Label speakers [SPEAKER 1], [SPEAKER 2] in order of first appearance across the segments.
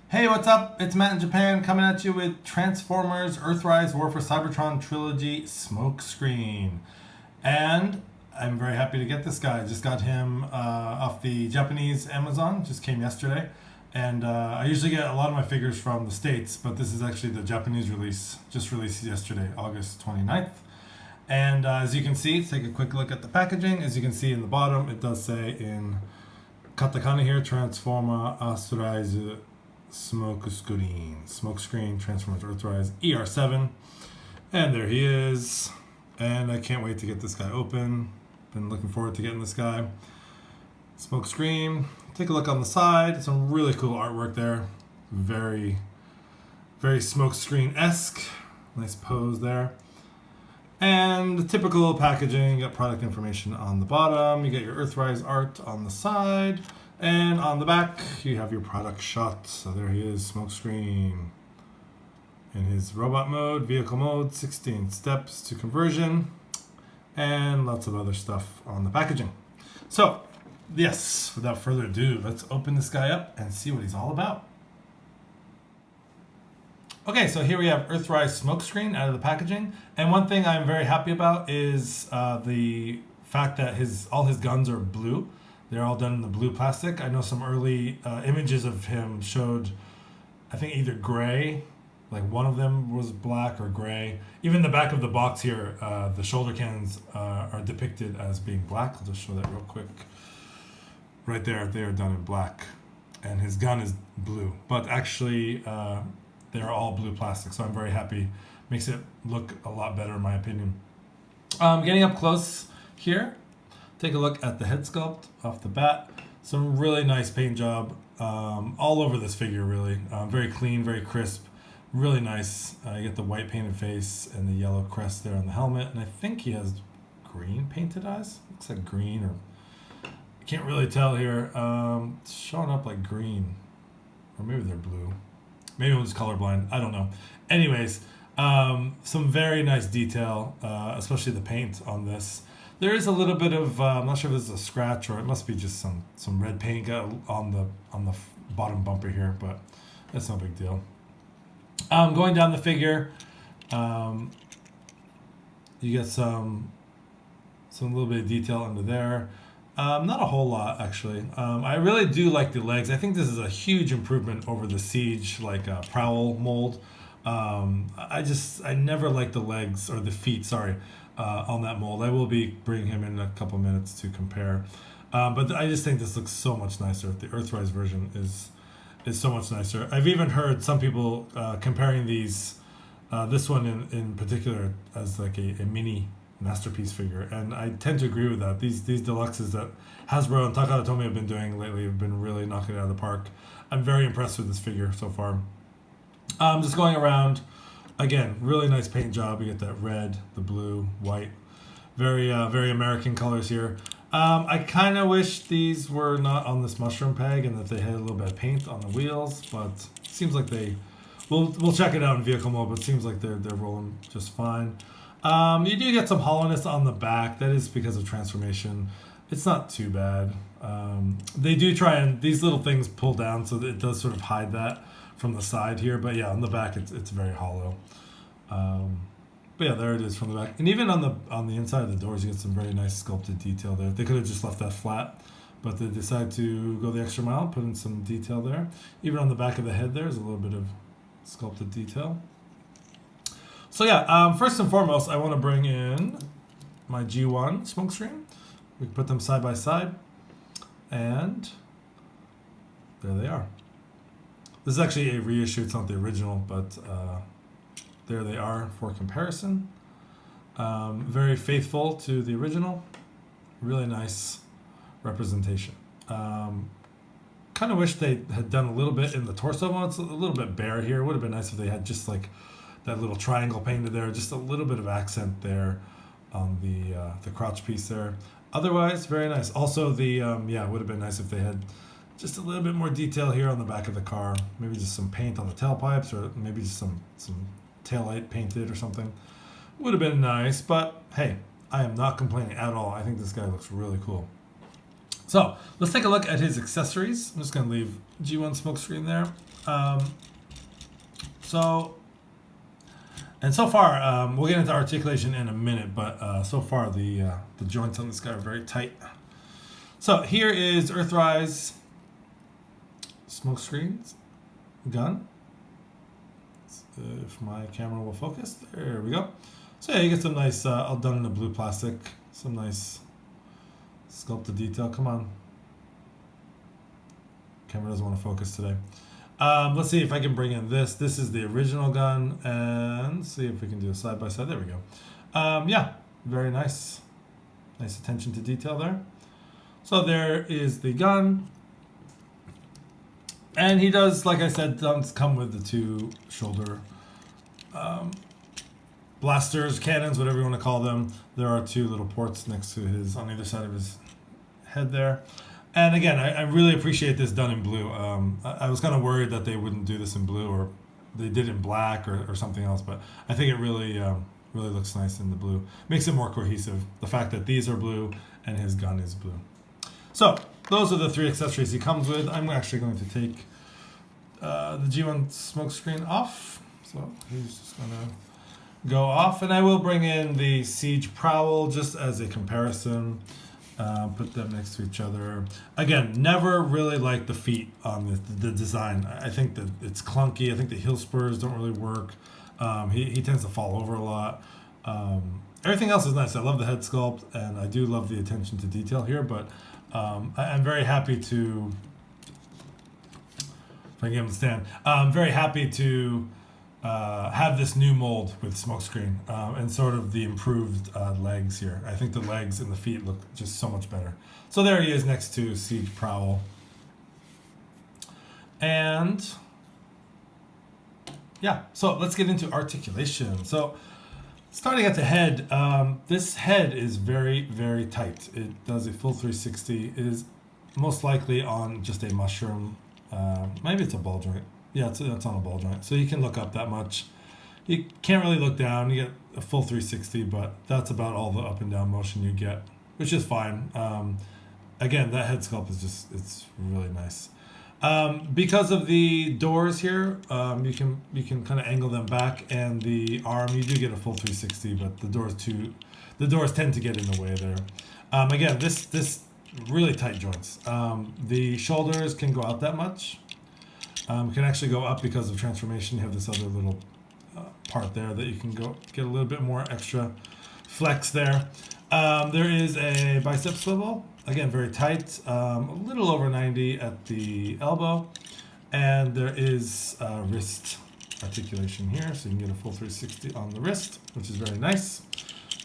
[SPEAKER 1] Hey, what's up? It's Matt in Japan coming at you with Transformers Earthrise War for Cybertron Trilogy Smokescreen. And I'm very happy to get this guy. I just got him off the Japanese Amazon, just came yesterday. And I usually get a lot of my figures from the States, but this is actually the Japanese release, just released yesterday, August 29th. And as you can see, take a quick look at the packaging. As you can see in the bottom, it does say in katakana here, Transformer Earthrise Smokescreen, Transformers Earthrise ER7. And there he is. And I can't wait to get this guy open. Been looking forward to getting this guy. Smokescreen. Take a look on the side. Some really cool artwork there. Very, very Smokescreen-esque. Nice pose there. And the typical packaging, you got product information on the bottom, you get your Earthrise art on the side, and on the back you have your product shot. So there he is, Smokescreen. In his robot mode, vehicle mode, 16 steps to conversion, and lots of other stuff on the packaging. So, yes, without further ado, let's open this guy up and see what he's all about. Okay, so here we have Earthrise Smokescreen out of the packaging, and one thing I'm very happy about is the fact that all his guns are blue. They're all done in the blue plastic. I know some early images of him showed, I think, either gray, like one of them was black or gray. Even the back of the box here, the shoulder cannons are depicted as being black. I'll just show that real quick. Right there, they are done in black, and his gun is blue, but actually they're all blue plastic, so I'm very happy. Makes it look a lot better in my opinion. Getting up close here, take a look at the head sculpt off the bat. Some really nice paint job all over this figure, really. Very clean, very crisp, really nice. You get the white painted face and the yellow crest there on the helmet, and I think he has green painted eyes. Looks like green, or I can't really tell here. It's showing up like green, or maybe they're blue. Maybe I was colorblind. I don't know. Anyways, some very nice detail, especially the paint on this. There is a little bit of I'm not sure if this is a scratch or it must be just some red paint on the bottom bumper here, but that's no big deal. Going down the figure, you get some little bit of detail under there. Not a whole lot, actually. I really do like the legs. I think this is a huge improvement over the Siege, Prowl mold. I never liked the legs, or the feet, sorry, on that mold. I will be bringing him in a couple minutes to compare. But I just think this looks so much nicer. The Earthrise version is so much nicer. I've even heard some people comparing these, this one in particular, as like a mini masterpiece figure, and I tend to agree with that. These deluxes that Hasbro and Takara Tomy have been doing lately have been really knocking it out of the park. I'm very impressed with this figure so far. Just going around, again, really nice paint job. You get that red, the blue, white, very American colors here. I kind of wish these were not on this mushroom peg and that they had a little bit of paint on the wheels, but it seems like we'll check it out in vehicle mode, but it seems like they're rolling just fine. You do get some hollowness on the back. That is because of transformation. It's not too bad. They do try and these little things pull down, so that it does sort of hide that from the side here. But yeah, on the back it's very hollow. But yeah, there it is from the back. And even on the inside of the doors, you get some very nice sculpted detail there. They could have just left that flat, but they decided to go the extra mile, put in some detail there. Even on the back of the head, there's a little bit of sculpted detail. So yeah, first and foremost, I want to bring in my G1 Smokescreen. We can put them side by side, and there they are. This is actually a reissue, it's not the original, but there they are for comparison. Very faithful to the original. Really nice representation. Kind of wish they had done a little bit in the torso one. It's a little bit bare here. It would have been nice if they had just like that little triangle painted there, just a little bit of accent there on the crotch piece there. Otherwise, very nice. Also, it would have been nice if they had just a little bit more detail here on the back of the car. Maybe just some paint on the tailpipes, or maybe just some taillight painted or something. Would have been nice, but hey, I am not complaining at all. I think this guy looks really cool. So let's take a look at his accessories. I'm just going to leave G1 Smokescreen there. So far, we'll get into articulation in a minute, but so far the joints on this guy are very tight. So here is Earthrise Smokescreen's gun. If my camera will focus, there we go. So yeah, you get some nice, all done in the blue plastic, some nice sculpted detail. Come on. Camera doesn't want to focus today. Let's see if I can bring in this. This is the original gun, and see if we can do a side by side. There we go. Yeah, very nice. Nice attention to detail there. So there is the gun. And he does, like I said, come with the two shoulder blasters, cannons, whatever you want to call them. There are two little ports next to his, on either side of his head there. And again, I really appreciate this done in blue. I was kind of worried that they wouldn't do this in blue, or they did in black or something else, but I think it really really looks nice in the blue. Makes it more cohesive. The fact that these are blue and his gun is blue. So those are the three accessories he comes with. I'm actually going to take the G1 Smokescreen off. So he's just going to go off. And I will bring in the Siege Prowl just as a comparison. Put them next to each other. Again, never really liked the feet on the design. I think that it's clunky. I think the heel spurs don't really work. He tends to fall over a lot. Everything else is nice. I love the head sculpt, and I do love the attention to detail here, but I'm very happy to, if I can get him to stand, I'm very happy to have this new mold with Smokescreen and sort of the improved legs here. I think the legs and the feet look just so much better. So there he is next to Siege Prowl. And yeah, so let's get into articulation. So starting at the head, this head is very, very tight. It does a full 360. It is most likely on just a mushroom. Maybe it's a ball joint. Yeah, it's on a ball joint. So you can look up that much. You can't really look down. You get a full 360, but that's about all the up and down motion you get, which is fine. Again, that head sculpt is just, it's really nice. Because of the doors here, you can kind of angle them back, and the arm, you do get a full 360, but the doors tend to get in the way there. Again, this really tight joints. The shoulders can go out that much. Can actually go up because of transformation. You have this other little part there that you can go get a little bit more extra flex there. There is a bicep swivel. Again, very tight, a little over 90 at the elbow, and there is wrist articulation here, so you can get a full 360 on the wrist, which is very nice.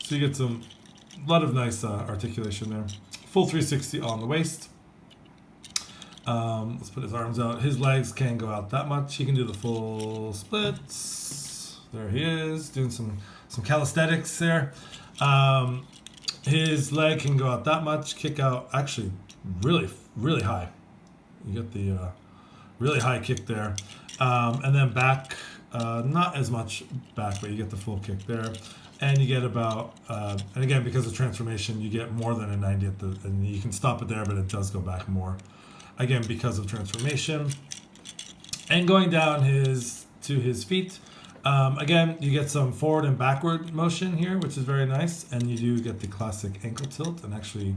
[SPEAKER 1] So you get a lot of nice articulation there. Full 360 on the waist. Let's put his arms out. His legs can't go out that much. He can do the full splits. There he is, doing some calisthenics there. His leg can go out that much, kick out actually really, really high. You get the really high kick there. And then back, not as much back, but you get the full kick there. And you get about, and again, because of transformation, you get more than a 90 at the, and you can stop it there, but it does go back more. Again, because of transformation. And going down to his feet, again, you get some forward and backward motion here, which is very nice. And you do get the classic ankle tilt, and actually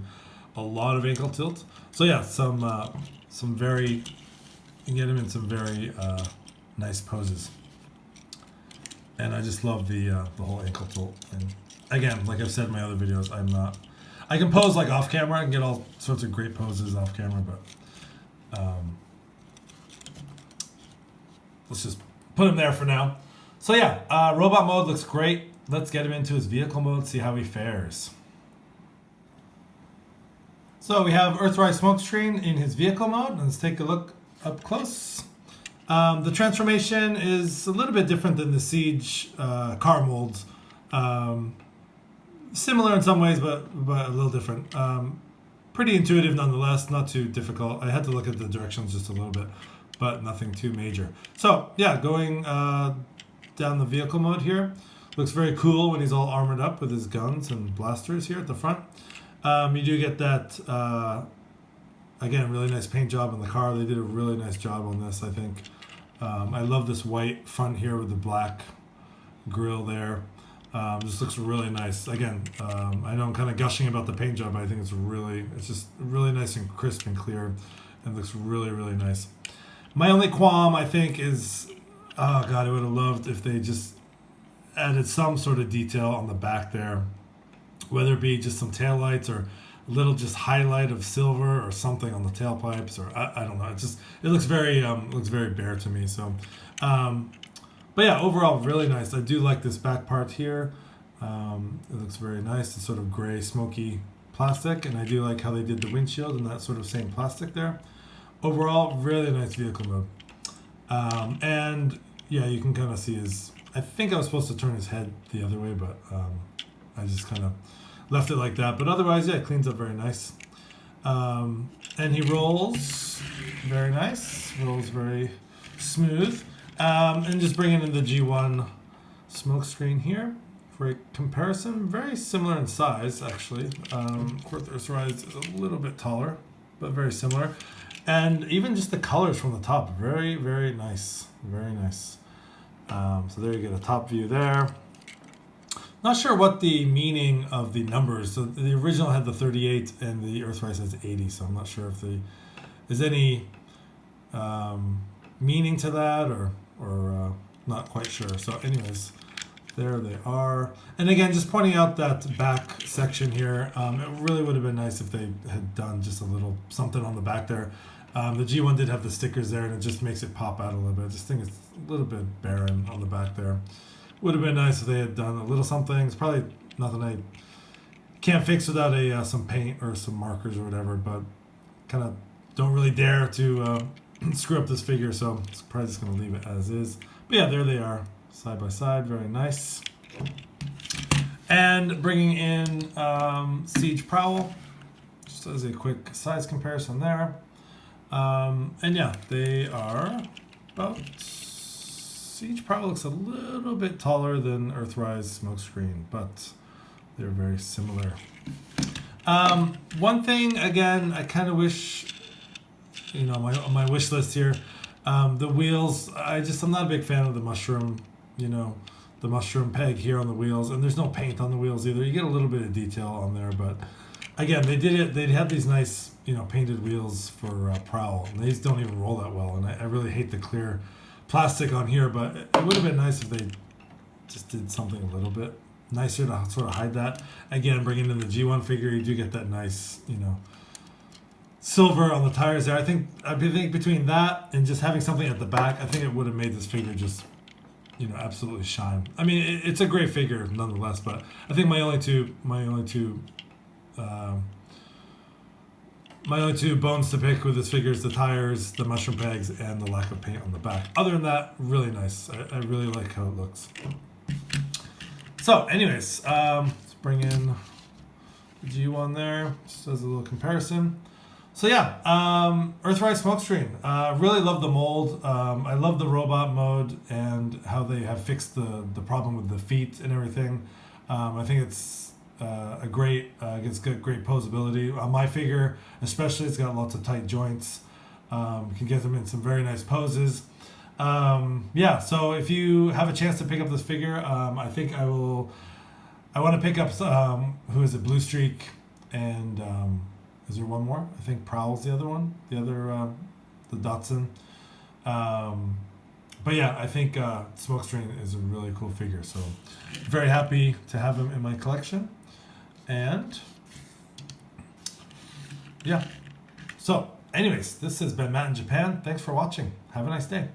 [SPEAKER 1] a lot of ankle tilt. So yeah, some very, you can get him in some very nice poses. And I just love the whole ankle tilt. And again, like I've said in my other videos, I can pose like off camera. I can get all sorts of great poses off camera, but let's just put him there for now. So yeah, robot mode looks great. Let's get him into his vehicle mode, see how he fares. So we have Earthrise Smokescreen in his vehicle mode. Let's take a look up close. The transformation is a little bit different than the Siege car molds. Similar in some ways, but a little different. Pretty intuitive nonetheless, not too difficult. I had to look at the directions just a little bit, but nothing too major. So yeah, going down the vehicle mode here. Looks very cool when he's all armored up with his guns and blasters here at the front. You do get that, again, really nice paint job on the car. They did a really nice job on this, I think. I love this white front here with the black grill there. This looks really nice. Again, I know I'm kind of gushing about the paint job, but I think it's just really nice and crisp and clear, and looks really, really nice. My only qualm, I think, is, oh god, I would have loved if they just added some sort of detail on the back there, whether it be just some taillights or a little just highlight of silver or something on the tailpipes, or I don't know. It looks very bare to me. So, but yeah, overall really nice. I do like this back part here. It looks very nice. It's sort of gray, smoky plastic, and I do like how they did the windshield in that sort of same plastic there. Overall, really nice vehicle mode. And yeah, you can kind of see I think I was supposed to turn his head the other way, but I just kind of left it like that. But otherwise, yeah, it cleans up very nice. And he rolls very nice, rolls very smooth. And just bringing in the G1 Smokescreen here for a comparison. Very similar in size, actually. Of course, Earthrise is a little bit taller, but very similar. And even just the colors from the top, very, very nice. Very nice. So there you get a top view there. Not sure what the meaning of the numbers. So the original had the 38 and the Earthrise has 80. So I'm not sure if there's any meaning to that or not quite sure. So anyways, there they are. And again, just pointing out that back section here, it really would have been nice if they had done just a little something on the back there. The G1 did have the stickers there, and it just makes it pop out a little bit. I just think it's a little bit barren on the back there. Would have been nice if they had done a little something. It's probably nothing I can't fix without some paint or some markers or whatever, but kind of don't really dare to screw up this figure, so I'm probably just going to leave it as is. But yeah, there they are, side by side, very nice. And bringing in Siege Prowl, just as a quick size comparison there. And yeah, they are about... Siege Prowl looks a little bit taller than Earthrise Smokescreen, but they're very similar. One thing, again, I kind of wish, my wish list here, the wheels, I'm not a big fan of the mushroom, the mushroom peg here on the wheels, and there's no paint on the wheels either. You get a little bit of detail on there, but again, they had these nice, painted wheels for Prowl, and these don't even roll that well, and I really hate the clear plastic on here, but it would have been nice if they just did something a little bit nicer to sort of hide that. Again, bringing in the G1 figure, you do get that nice, silver on the tires there. I think between that and just having something at the back, I think it would have made this figure just, absolutely shine. I mean, it's a great figure nonetheless, but I think my only two bones to pick with this figure is the tires, the mushroom pegs, and the lack of paint on the back. Other than that, really nice. I really like how it looks. So anyways, let's bring in the G1 there, just as a little comparison. So yeah, Earthrise Smokescreen. Really love the mold. I love the robot mode and how they have fixed the problem with the feet and everything. I think it's it's got great posability on my figure, especially. It's got lots of tight joints. Can get them in some very nice poses. Yeah, so if you have a chance to pick up this figure, I think I want to pick up who is it, Blue Streak, and is there one more? I think Prowl's the other one, the Datsun. But yeah, I think Smokescreen is a really cool figure, so very happy to have him in my collection. And yeah, so anyways, this has been Matt in Japan. Thanks for watching. Have a nice day.